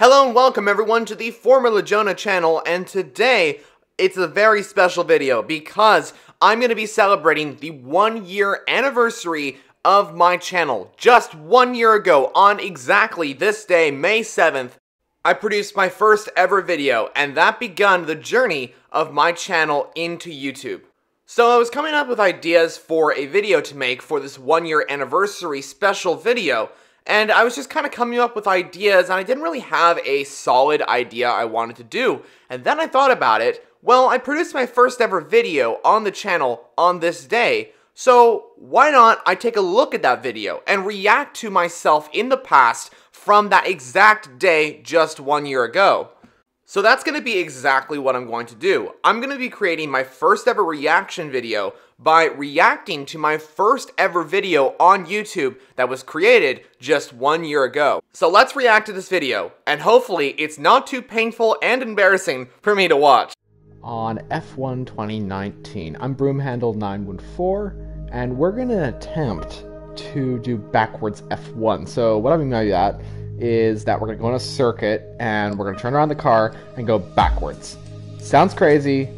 Hello and welcome everyone to the Formula Jonah channel, and today it's a very special video because I'm going to be celebrating the 1 year anniversary of my channel. Just 1 year ago, on exactly this day, May 7th, I produced my first ever video, and that began the journey of my channel into YouTube. So I was coming up with ideas for a video to make for this 1 year anniversary special video, and I was just kind of coming up with ideas, and I didn't really have a solid idea I wanted to do. And then I thought about it. Well, I produced my first ever video on the channel on this day, so why not I take a look at that video and react to myself in the past from that exact day just 1 year ago. So that's going to be exactly what I'm going to do. I'm going to be creating my first ever reaction video by reacting to my first ever video on YouTube that was created just 1 year ago. So let's react to this video, and hopefully it's not too painful and embarrassing for me to watch. On F1 2019, I'm Broomhandle914, and we're going to attempt to do backwards F1. So what I mean by that is that we're going to go on a circuit, and we're going to turn around the car and go backwards. Sounds crazy.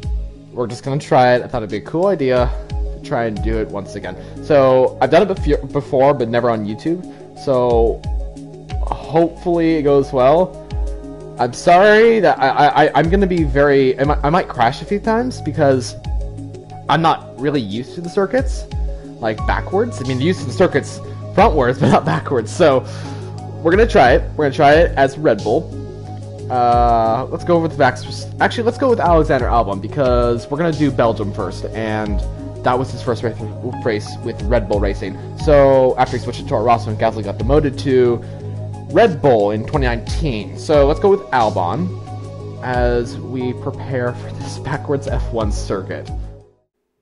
We're just going to try it. I thought it'd be a cool idea to try and do it once again. So I've done it before, but never on YouTube. So hopefully it goes well. I'm sorry that I'm going to be I might crash a few times because I'm not really used to the circuits, like backwards. I mean, used to the circuits frontwards, but not backwards. So we're going to try it. We're going to try it as Red Bull. Let's go with actually, let's go with Alexander Albon because we're going to do Belgium first, and that was his first race with Red Bull Racing. So after he switched to Toro Rosso and Gasly got demoted to Red Bull in 2019. So let's go with Albon as we prepare for this backwards F1 circuit.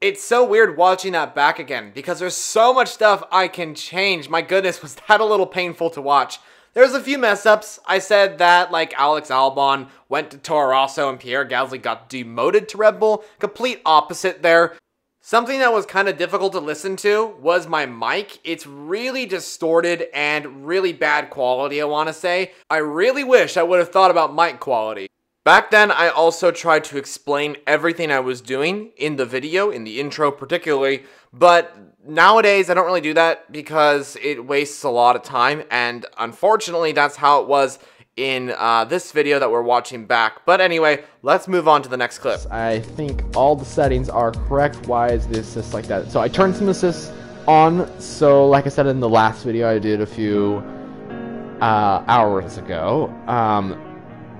It's so weird watching that back again because there's so much stuff I can change. My goodness, was that a little painful to watch. There's a few mess ups. I said that like Alex Albon went to Toro Rosso and Pierre Gasly got demoted to Red Bull. Complete opposite there. Something that was kind of difficult to listen to was my mic. It's really distorted and really bad quality, I want to say. I really wish I would have thought about mic quality. Back then, I also tried to explain everything I was doing in the video, in the intro particularly, but nowadays I don't really do that because it wastes a lot of time, and unfortunately that's how it was in this video that we're watching back. But anyway, let's move on to the next clip. I think all the settings are correct. Why is the assist like that? So I turned some assists on, so like I said in the last video I did a few hours ago,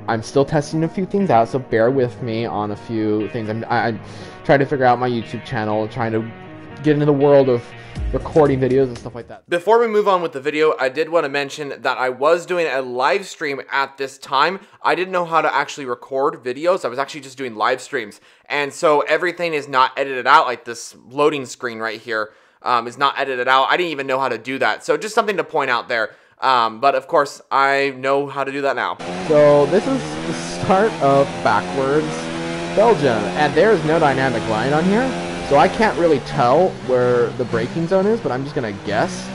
I'm still testing a few things out, so bear with me on a few things. I'm trying to figure out my YouTube channel, trying to get into the world of recording videos and stuff like that. Before we move on with the video, I did want to mention that I was doing a live stream at this time. I didn't know how to actually record videos. I was actually just doing live streams. And so everything is not edited out, like this loading screen right here is not edited out. I didn't even know how to do that. So just something to point out there. But of course, I know how to do that now. So this is the start of backwards Belgium, and there's no dynamic line on here, so I can't really tell where the braking zone is, but I'm just gonna guess.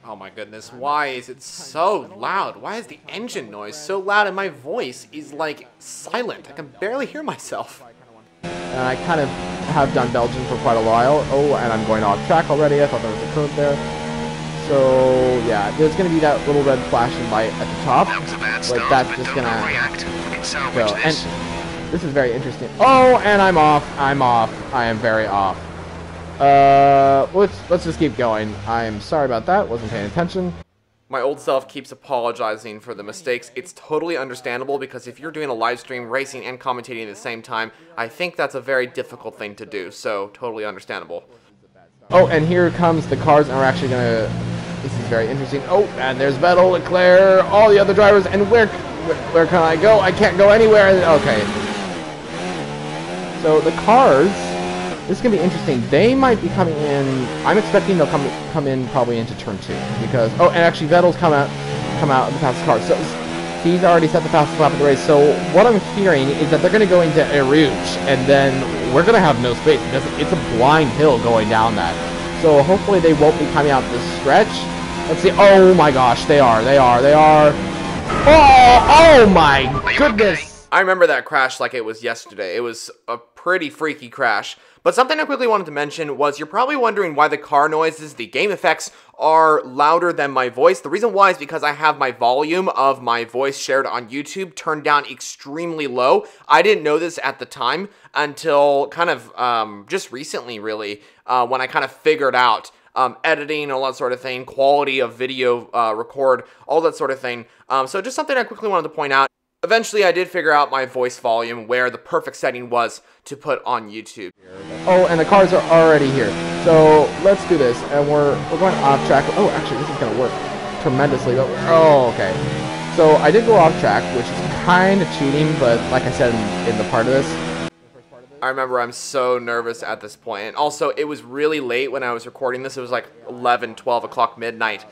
Oh my goodness, why is it so loud? Why is the engine noise so loud and my voice is like silent? I can barely hear myself. And I kind of have done Belgium for quite a while. Oh, and I'm going off track already. I thought there was a curve there. So yeah, there's going to be that little red flashing light at the top, but that's just going to go. And this is very interesting. Oh, and I'm off. I am very off. Let's just keep going. I'm sorry about that. Wasn't paying attention. My old self keeps apologizing for the mistakes. It's totally understandable because if you're doing a live stream, racing and commentating at the same time, I think that's a very difficult thing to do. So totally understandable. Oh, and here comes the cars, and we're actually going to... This is very interesting. Oh, and there's Vettel, Leclerc, all the other drivers, and where can I go? I can't go anywhere. Okay. So the cars, this is going to be interesting. They might be coming in... I'm expecting they'll come in probably into turn 2, because... Oh, and actually Vettel's come out of the fastest car. So he's already set the fastest lap of the race. So what I'm hearing is that they're going to go into Eau Rouge, and then we're going to have no space because it's a blind hill going down that. So hopefully they won't be coming out this stretch. Let's see. Oh my gosh, they are. Oh my goodness! I remember that crash like it was yesterday. It was a pretty freaky crash. But something I quickly wanted to mention was you're probably wondering why the car noises, the game effects, are louder than my voice. The reason why is because I have my volume of my voice shared on YouTube turned down extremely low. I didn't know this at the time until kind of just recently, really, when I kind of figured out editing, all that sort of thing, quality of video record, all that sort of thing. So just something I quickly wanted to point out. Eventually, I did figure out my voice volume, where the perfect setting was to put on YouTube. Oh, and the cars are already here. So let's do this, and we're going off track. Oh, actually, this is gonna work tremendously. Oh, okay. So I did go off track, which is kind of cheating, but like I said in the part of this. I remember I'm so nervous at this point. And also, it was really late when I was recording this. It was like 11, 12 o'clock midnight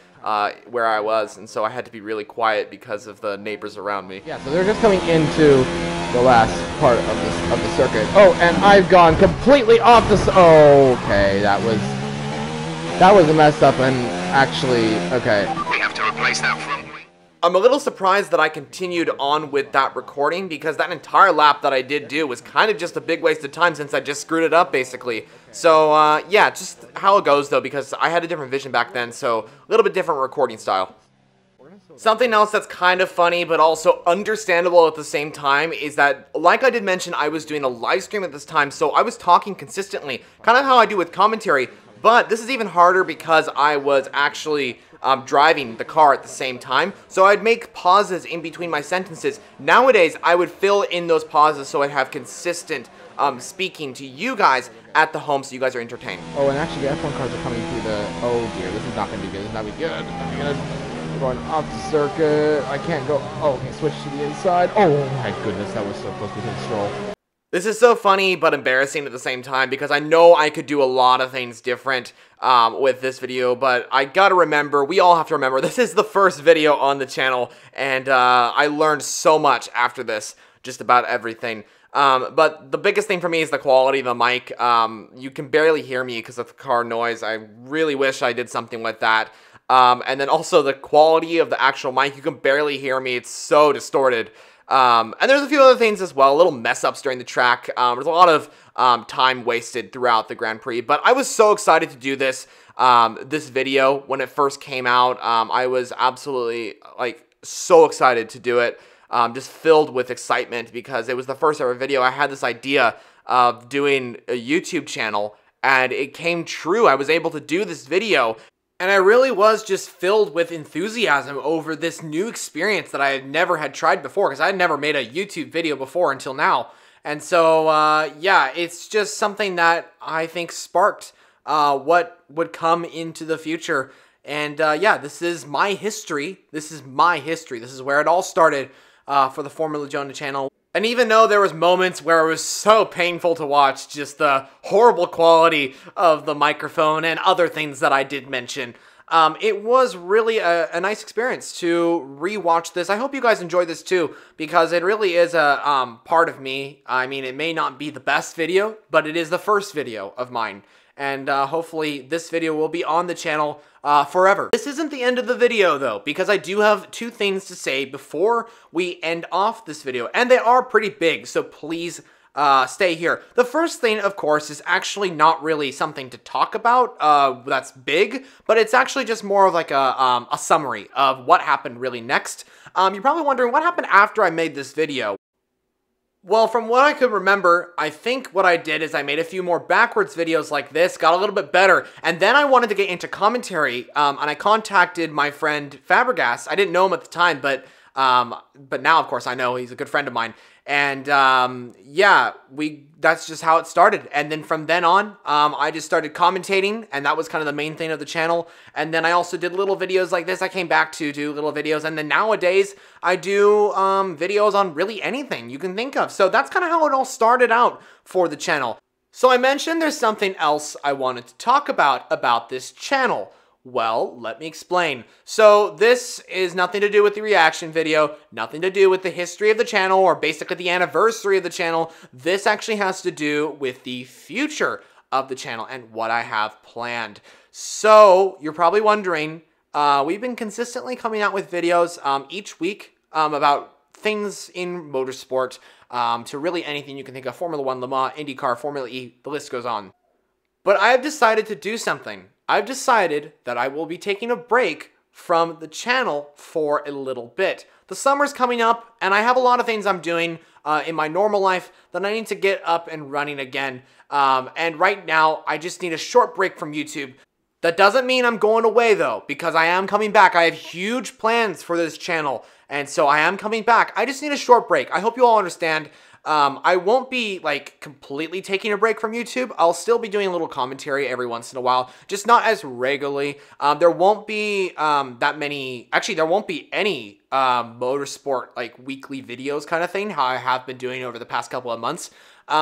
where I was. And so I had to be really quiet because of the neighbors around me. Yeah, so they're just coming into the last part of the circuit. Oh, and I've gone completely off the... Oh, okay, that was a mess up and actually... Okay. We have to replace that front wing. I'm a little surprised that I continued on with that recording because that entire lap that I did do was kind of just a big waste of time since I just screwed it up, basically. So, yeah, just how it goes, though, because I had a different vision back then, so a little bit different recording style. Something else that's kind of funny, but also understandable at the same time, is that, like I did mention, I was doing a live stream at this time, so I was talking consistently, kind of how I do with commentary, but this is even harder because I was actually driving the car at the same time, so I'd make pauses in between my sentences. Nowadays, I would fill in those pauses so I'd have consistent speaking to you guys at the home so you guys are entertained. Oh, and actually the F1 cars are coming through the... Oh dear, this is not going to be good, this is not going to be good. Not good. We're going off the circuit, I can't go... Oh, okay, switch to the inside. Oh my goodness, that was so close to hit Stroll. This is so funny but embarrassing at the same time because I know I could do a lot of things different with this video, but I gotta remember, we all have to remember, this is the first video on the channel, and I learned so much after this, just about everything. But the biggest thing for me is the quality of the mic. You can barely hear me because of the car noise. I really wish I did something with that. And then also the quality of the actual mic, you can barely hear me, it's so distorted. And there's a few other things as well, little mess ups during the track. There's a lot of time wasted throughout the Grand Prix, but I was so excited to do this video when it first came out. I was absolutely so excited to do it, just filled with excitement because it was the first ever video. I had this idea of doing a YouTube channel and it came true. I was able to do this video. And I really was just filled with enthusiasm over this new experience that I had never had tried before because I had never made a YouTube video before until now. And so, yeah, it's just something that I think sparked what would come into the future. And yeah, this is my history. This is my history. This is where it all started for the Formula Jonah channel. And even though there was moments where it was so painful to watch, just the horrible quality of the microphone and other things that I did mention, it was really a nice experience to rewatch this. I hope you guys enjoyed this too, because it really is a part of me. I mean, it may not be the best video, but it is the first video of mine. And hopefully this video will be on the channel forever. This isn't the end of the video though, because I do have two things to say before we end off this video, and they are pretty big, so please stay here. The first thing, of course, is actually not really something to talk about that's big, but it's actually just more of like a summary of what happened really next. You're probably wondering what happened after I made this video. Well, from what I could remember, I think what I did is I made a few more backwards videos like this, got a little bit better, and then I wanted to get into commentary, and I contacted my friend Fabregas. I didn't know him at the time, but now, of course, I know he's a good friend of mine. And yeah, that's just how it started. And then from then on, I just started commentating, and that was kind of the main thing of the channel. And then I also did little videos like this. I came back to do little videos, and then nowadays I do videos on really anything you can think of. So that's kind of how it all started out for the channel. So I mentioned there's something else I wanted to talk about this channel. Well, let me explain. So this is nothing to do with the reaction video, nothing to do with the history of the channel, or basically the anniversary of the channel. This actually has to do with the future of the channel and what I have planned. So you're probably wondering, we've been consistently coming out with videos each week about things in motorsport, to really anything you can think of: Formula 1, Le Mans, IndyCar, Formula E, the list goes on. But I have decided to do something. I've decided that I will be taking a break from the channel for a little bit. The summer's coming up, and I have a lot of things I'm doing in my normal life that I need to get up and running again. And right now, I just need a short break from YouTube. That doesn't mean I'm going away, though, because I am coming back. I have huge plans for this channel, and so I am coming back. I just need a short break. I hope you all understand. I won't be, like, completely taking a break from YouTube. I'll still be doing a little commentary every once in a while, just not as regularly. There won't be that many... Actually, there won't be any motorsport, like, weekly videos kind of thing, how I have been doing over the past couple of months.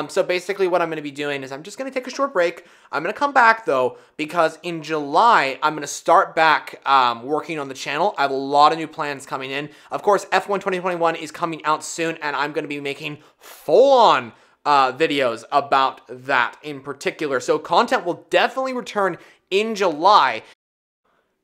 So basically what I'm going to be doing is I'm just going to take a short break. I'm going to come back, though, because in July, I'm going to start back working on the channel. I have a lot of new plans coming in. Of course, F1 2021 is coming out soon, and I'm going to be making full-on videos about that in particular. So content will definitely return in July.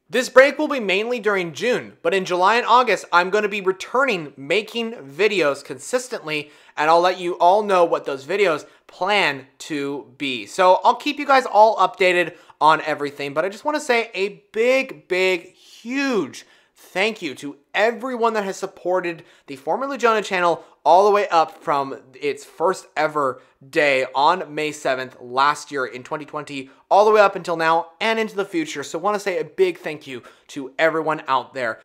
This break will be mainly during June, but in July and August, I'm going to be returning, making videos consistently, and I'll let you all know what those videos plan to be. So I'll keep you guys all updated on everything, but I just want to say a big, huge thank you to everyone that has supported the Formula Jonah channel all the way up from its first ever day on May 7th last year in 2020, all the way up until now and into the future. So I want to say a big thank you to everyone out there.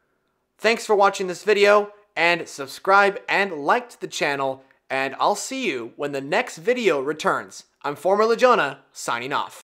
Thanks for watching this video, and subscribe and like the channel, and I'll see you when the next video returns. I'm Formula Jonah, signing off.